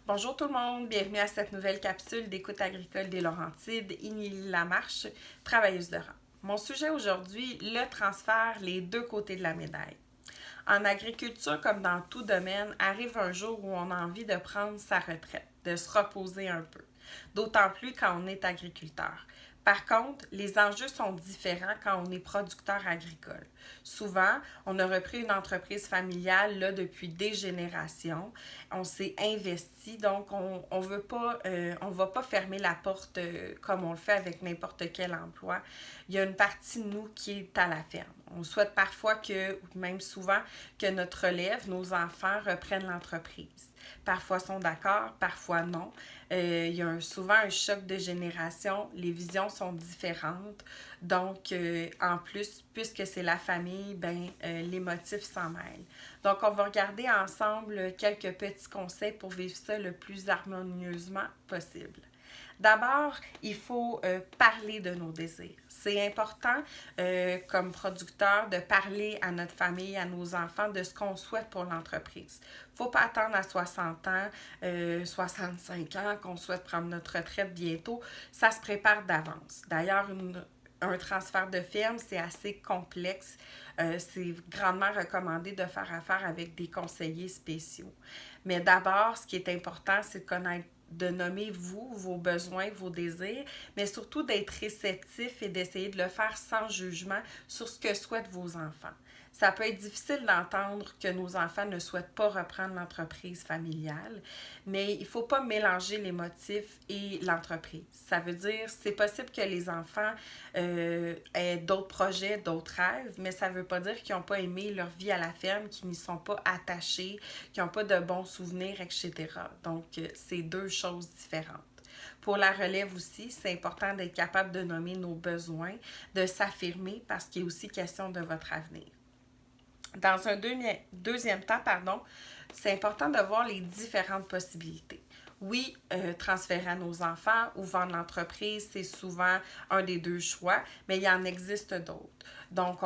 Bonjour tout le monde, bienvenue à cette nouvelle capsule d'écoute agricole des Laurentides, Émilie Lamarche, travailleuse de rang. Mon sujet aujourd'hui, le transfert, les deux côtés de la médaille. En agriculture, comme dans tout domaine, arrive un jour où on a envie de prendre sa retraite, de se reposer un peu. D'autant plus quand on est agriculteur. Par contre, les enjeux sont différents quand on est producteur agricole. Souvent, on a repris une entreprise familiale là, depuis des générations. On s'est investi, donc on veut pas, on va pas fermer la porte comme on le fait avec n'importe quel emploi. Il y a une partie de nous qui est à la ferme. On souhaite parfois que, ou même souvent, que notre relève, nos enfants, reprennent l'entreprise. Parfois sont d'accord, parfois non. Il y a souvent un choc de génération, les visions sont différentes. Donc, en plus, puisque c'est la famille, les motifs s'en mêlent. Donc, on va regarder ensemble quelques petits conseils pour vivre ça le plus harmonieusement possible. D'abord, il faut parler de nos désirs. C'est important, comme producteur, de parler à notre famille, à nos enfants, de ce qu'on souhaite pour l'entreprise. Il ne faut pas attendre à 60 ans, 65 ans, qu'on souhaite prendre notre retraite bientôt. Ça se prépare d'avance. D'ailleurs, un transfert de ferme, c'est assez complexe. C'est grandement recommandé de faire affaire avec des conseillers spéciaux. Mais d'abord, ce qui est important, c'est de nommer vous, vos besoins, vos désirs, mais surtout d'être réceptif et d'essayer de le faire sans jugement sur ce que souhaitent vos enfants. Ça peut être difficile d'entendre que nos enfants ne souhaitent pas reprendre l'entreprise familiale, mais il ne faut pas mélanger les motifs et l'entreprise. Ça veut dire, c'est possible que les enfants aient d'autres projets, d'autres rêves, mais ça ne veut pas dire qu'ils n'ont pas aimé leur vie à la ferme, qu'ils n'y sont pas attachés, qu'ils n'ont pas de bons souvenirs, etc. Donc, c'est deux choses différentes. Pour la relève aussi, c'est important d'être capable de nommer nos besoins, de s'affirmer parce qu'il est aussi question de votre avenir. Dans un deuxième temps, c'est important de voir les différentes possibilités. Oui, transférer à nos enfants ou vendre l'entreprise, c'est souvent un des deux choix, mais il en existe d'autres. Donc,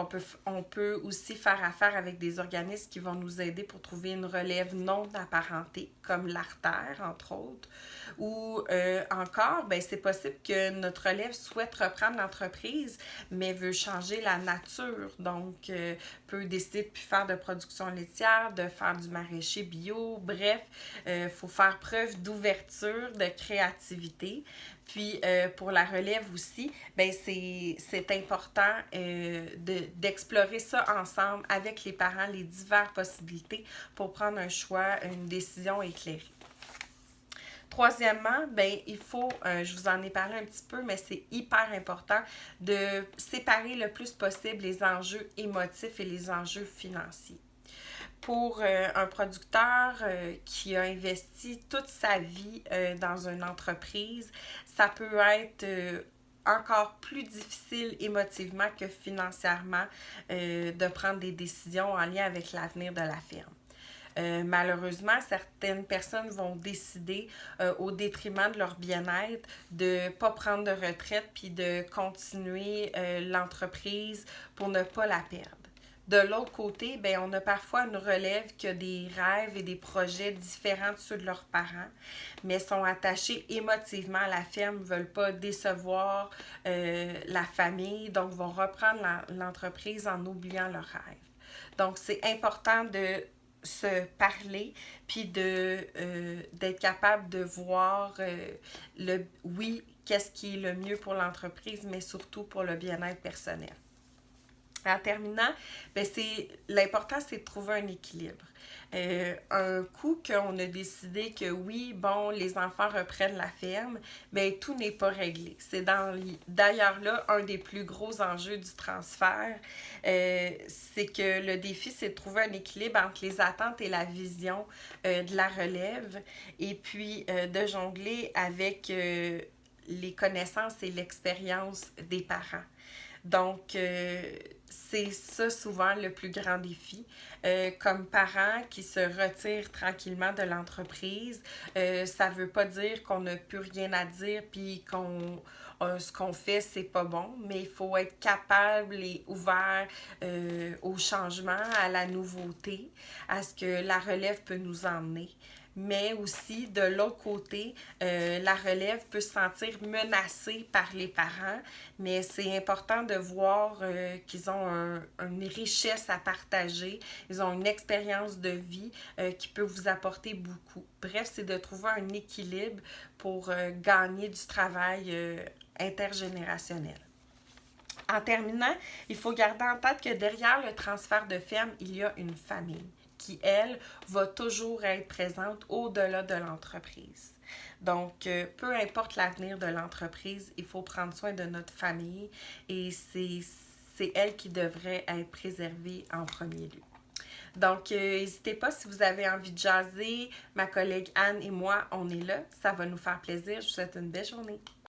on peut aussi faire affaire avec des organismes qui vont nous aider pour trouver une relève non apparentée, comme l'artère, entre autres. Ou encore, c'est possible que notre relève souhaite reprendre l'entreprise, mais veut changer la nature. Donc, peut décider de ne plus faire de production laitière, de faire du maraîcher bio. Bref, faut faire preuve d'ouverture, de créativité. Puis, pour la relève aussi, c'est important d'explorer ça ensemble avec les parents, les diverses possibilités pour prendre un choix, une décision éclairée. Troisièmement, il faut, je vous en ai parlé un petit peu, mais c'est hyper important de séparer le plus possible les enjeux émotifs et les enjeux financiers. Pour un producteur qui a investi toute sa vie dans une entreprise, ça peut être encore plus difficile émotivement que financièrement de prendre des décisions en lien avec l'avenir de la firme. Malheureusement, certaines personnes vont décider, au détriment de leur bien-être, de ne pas prendre de retraite puis de continuer l'entreprise pour ne pas la perdre. De l'autre côté, on a parfois une relève qui a des rêves et des projets différents de ceux de leurs parents, mais sont attachés émotivement à la ferme, ne veulent pas décevoir la famille, donc vont reprendre l'entreprise en oubliant leurs rêves. Donc, c'est important de se parler, puis d'être capable de voir qu'est-ce qui est le mieux pour l'entreprise, mais surtout pour le bien-être personnel. En terminant, l'important, c'est de trouver un équilibre. Un coup qu'on a décidé que oui, les enfants reprennent la ferme, tout n'est pas réglé. C'est d'ailleurs là un des plus gros enjeux du transfert. C'est que le défi, c'est de trouver un équilibre entre les attentes et la vision de la relève, et puis de jongler avec les connaissances et l'expérience des parents. Donc, c'est ça souvent le plus grand défi. Comme parents qui se retirent tranquillement de l'entreprise, ça veut pas dire qu'on n'a plus rien à dire puis qu'on ce qu'on fait, c'est pas bon, mais il faut être capable et ouvert au changement, à la nouveauté, à ce que la relève peut nous emmener. Mais aussi, de l'autre côté, la relève peut se sentir menacée par les parents, mais c'est important de voir qu'ils ont une richesse à partager, ils ont une expérience de vie qui peut vous apporter beaucoup. Bref, c'est de trouver un équilibre pour gagner du travail intergénérationnel. En terminant, il faut garder en tête que derrière le transfert de ferme, il y a une famille qui, elle, va toujours être présente au-delà de l'entreprise. Donc, peu importe l'avenir de l'entreprise, il faut prendre soin de notre famille et c'est elle qui devrait être préservée en premier lieu. Donc, n'hésitez pas si vous avez envie de jaser. Ma collègue Anne et moi, on est là. Ça va nous faire plaisir. Je vous souhaite une belle journée.